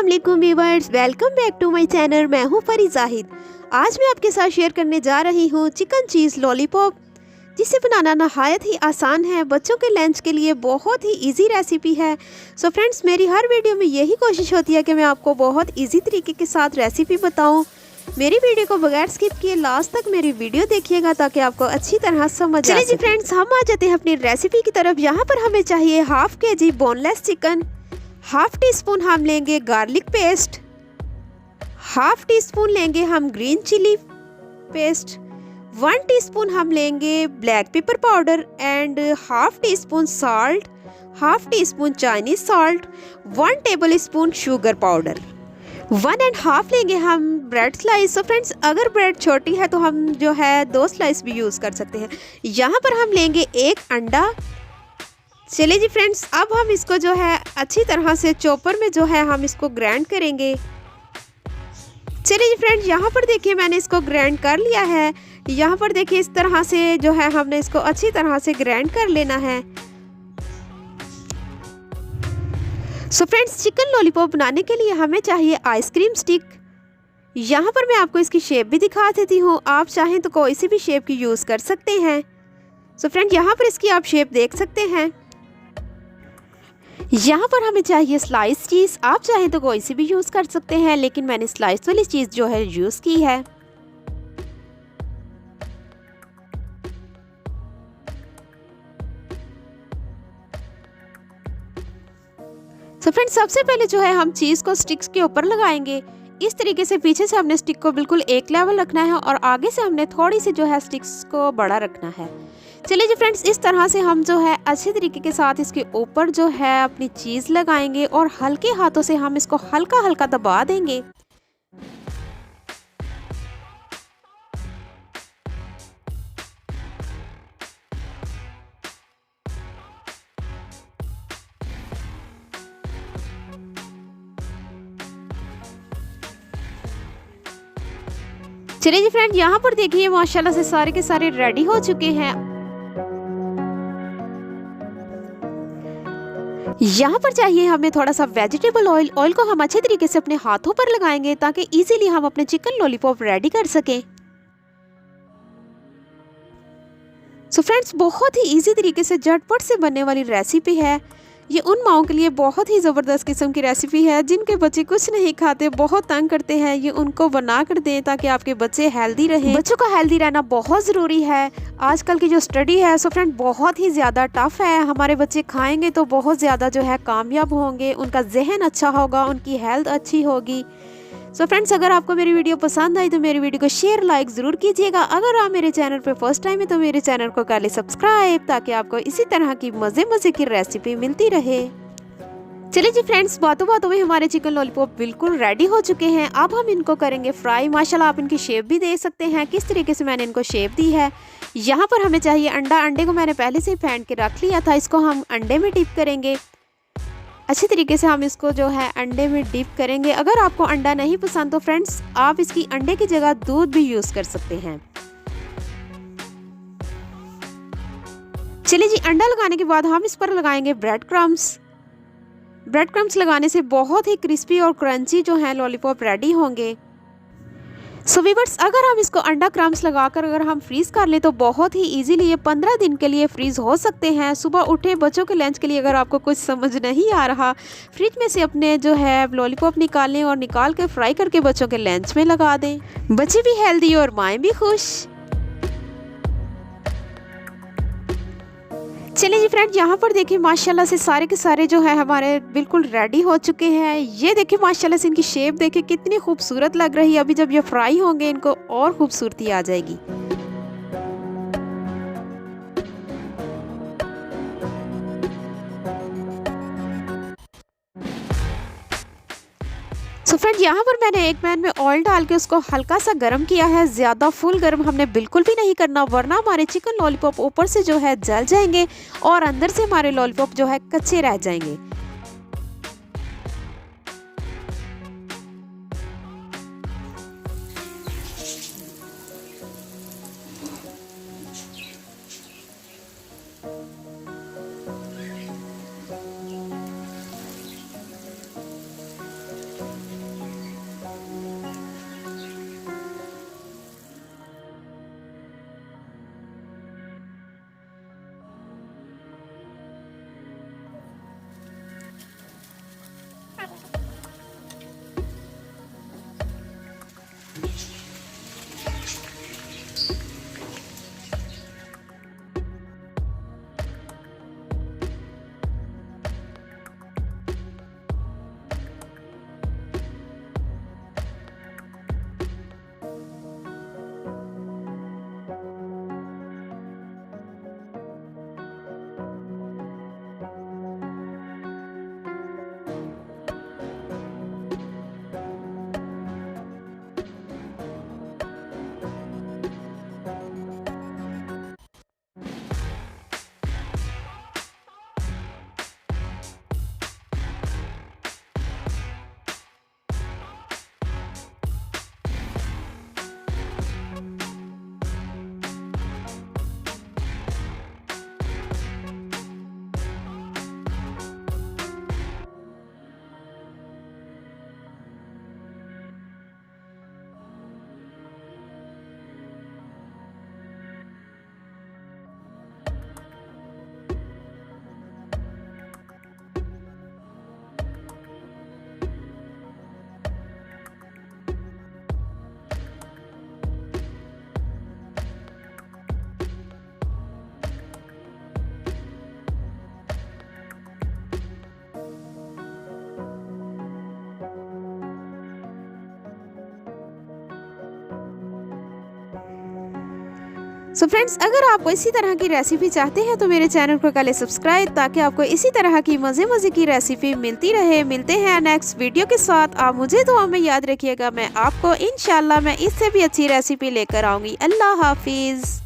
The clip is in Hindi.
अस्सलामुअलैकुम viewers, welcome back to my channel. मैं हूं परी जाहिद। आज मैं आपके साथ शेयर करने जा रही हूं चिकन चीज़ लॉलीपॉप, जिसे बनाना नहायत ही आसान है। बच्चों के लंच के लिए बहुत ही इजी रेसिपी है। सो फ्रेंड्स, मेरी हर वीडियो में यही कोशिश होती है कि मैं आपको बहुत इजी तरीके के साथ रेसिपी बताऊं। मेरी वीडियो को बगैर स्किप किए लास्ट तक मेरी वीडियो देखिएगा ताकि आपको अच्छी तरह समझ आ सके। चलिए जी फ्रेंड्स, हम आ जाते हैं अपनी रेसिपी की तरफ। यहाँ पर हमें चाहिए half KG boneless chicken, half tea spoon हम लेंगे garlic paste, half tea spoon लेंगे हम ग्रीन चिली पेस्ट, 1 टीस्पून हम लेंगे black pepper powder and half tea spoon salt, half tea spoon Chinese salt, 1 table spoon sugar powder, 1.5 लेंगे हम ब्रेड स्लाइस। तो फ्रेंड्स, अगर ब्रेड छोटी है तो हम जो है 2 स्लाइस भी यूज़ कर सकते हैं। यहाँ पर हम लेंगे 1 अंडा। चलिए जी फ्रेंड्स, अब हम इसको जो है अच्छी तरह से चॉपर में जो है हम इसको ग्राइंड करेंगे। चलिए जी फ्रेंड्स, यहाँ पर देखिए मैंने इसको ग्राइंड कर लिया है। यहाँ पर देखिए इस तरह से जो है हमने इसको अच्छी तरह से ग्राइंड कर लेना है। सो फ्रेंड्स, चिकन लॉलीपॉप बनाने के लिए हमें चाहिए आइसक्रीम स्टिक। यहाँ पर मैं आपको इसकी शेप भी दिखा देती हूँ, आप चाहें तो कोई सी भी शेप की यूज़ कर सकते हैं। सो फ्रेंड्स, यहाँ पर इसकी आप शेप देख सकते हैं। यहाँ पर हमें चाहिए स्लाइस चीज़, आप चाहें तो कोई सी भी यूज़ कर सकते हैं, लेकिन मैंने स्लाइस वाली चीज़ जो है यूज़ की है। तो फ्रेंड्स, सबसे पहले जो है हम चीज़ को स्टिक्स के ऊपर लगाएंगे। इस तरीके से पीछे से हमने स्टिक को बिल्कुल एक लेवल रखना है और आगे से हमने थोड़ी सी जो है स्टिक्स को बड़ा रखना है। चलिए जी फ्रेंड्स, इस तरह से हम जो है अच्छे तरीके के साथ इसके ऊपर जो है अपनी चीज़ लगाएंगे और हल्के हाथों से हम इसको हल्का हल्का दबा देंगे। चलिए जी फ्रेंड, यहाँ पर देखिए माशाल्लाह से सारे के सारे रेडी हो चुके हैं। यहाँ पर चाहिए हमें थोड़ा सा वेजिटेबल ऑयल। ऑयल को हम अच्छे तरीके से अपने हाथों पर लगाएंगे ताकि इजीली हम अपने चिकन लॉलीपॉप रेडी कर सकें। सो फ्रेंड्स, बहुत ही इजी तरीके से झटपट से बनने वाली रेसिपी है। ये उन माओं के लिए बहुत ही ज़बरदस्त किस्म की रेसिपी है जिनके बच्चे कुछ नहीं खाते, बहुत तंग करते हैं। ये उनको बना कर दें ताकि आपके बच्चे हेल्दी रहें। बच्चों का हेल्दी रहना बहुत ज़रूरी है। आजकल की जो स्टडी है सो फ्रेंड बहुत ही ज़्यादा टफ है। हमारे बच्चे खाएंगे तो बहुत ज़्यादा जो है कामयाब होंगे, उनका जहन अच्छा होगा, उनकी हेल्थ अच्छी होगी। सो फ्रेंड्स, अगर आपको मेरी वीडियो पसंद आई तो मेरी वीडियो को शेयर लाइक ज़रूर कीजिएगा। अगर आप मेरे चैनल पे फर्स्ट टाइम है तो मेरे चैनल को कर ले सब्सक्राइब ताकि आपको इसी तरह की मज़े की रेसिपी मिलती रहे। चलिए जी फ्रेंड्स, बातों बातों में हमारे चिकन लॉलीपॉप बिल्कुल रेडी हो चुके हैं। अब हम इनको करेंगे फ्राई। माशाल्लाह आप इनकी शेप भी देख सकते हैं किस तरीके से मैंने इनको शेप दी है। यहाँ पर हमें चाहिए अंडा। अंडे को मैंने पहले से ही फेंट के रख लिया था, इसको हम अंडे में डिप करेंगे। अच्छी तरीके से हम इसको जो है अंडे में डिप करेंगे। अगर आपको अंडा नहीं पसंद तो फ्रेंड्स आप इसकी अंडे की जगह दूध भी यूज़ कर सकते हैं। चलिए जी, अंडा लगाने के बाद हम इस पर लगाएंगे ब्रेड क्रम्स। ब्रेड क्रम्स लगाने से बहुत ही क्रिस्पी और क्रंची जो है लॉलीपॉप रेडी होंगे। सो व्यूअर्स, अगर हम इसको अंडा क्रम्स लगाकर अगर हम फ्रीज़ कर लें तो बहुत ही इजीली ये 15 दिन के लिए फ्रीज़ हो सकते हैं। सुबह उठे बच्चों के लंच के लिए अगर आपको कुछ समझ नहीं आ रहा, फ्रिज में से अपने जो है लॉलीपॉप निकालें और निकाल के फ्राई करके बच्चों के लंच में लगा दें। बच्चे भी हेल्दी और माएँ भी खुश। चलिए जी फ्रेंड, यहाँ पर देखिए माशाल्लाह से सारे के सारे जो है हमारे बिल्कुल रेडी हो चुके हैं। ये देखिए माशाल्लाह से इनकी शेप देखिए कितनी खूबसूरत लग रही है। अभी जब ये फ्राई होंगे इनको और खूबसूरती आ जाएगी। सो फ्रेंड, यहाँ पर मैंने एक पैन में ऑयल डाल के उसको हल्का सा गर्म किया है। ज़्यादा फुल गर्म हमने बिल्कुल भी नहीं करना, वरना हमारे चिकन लॉलीपॉप ऊपर से जो है जल जाएंगे और अंदर से हमारे लॉलीपॉप जो है कच्चे रह जाएंगे। सो फ्रेंड्स, अगर आपको इसी तरह की रेसिपी चाहते हैं तो मेरे चैनल को कर ले सब्सक्राइब, ताकि आपको इसी तरह की मज़े की रेसिपी मिलती रहे। मिलते हैं नेक्स्ट वीडियो के साथ। आप मुझे दुआ में याद रखिएगा। मैं आपको इंशाल्लाह मैं इससे भी अच्छी रेसिपी लेकर आऊँगी। अल्लाह हाफिज़।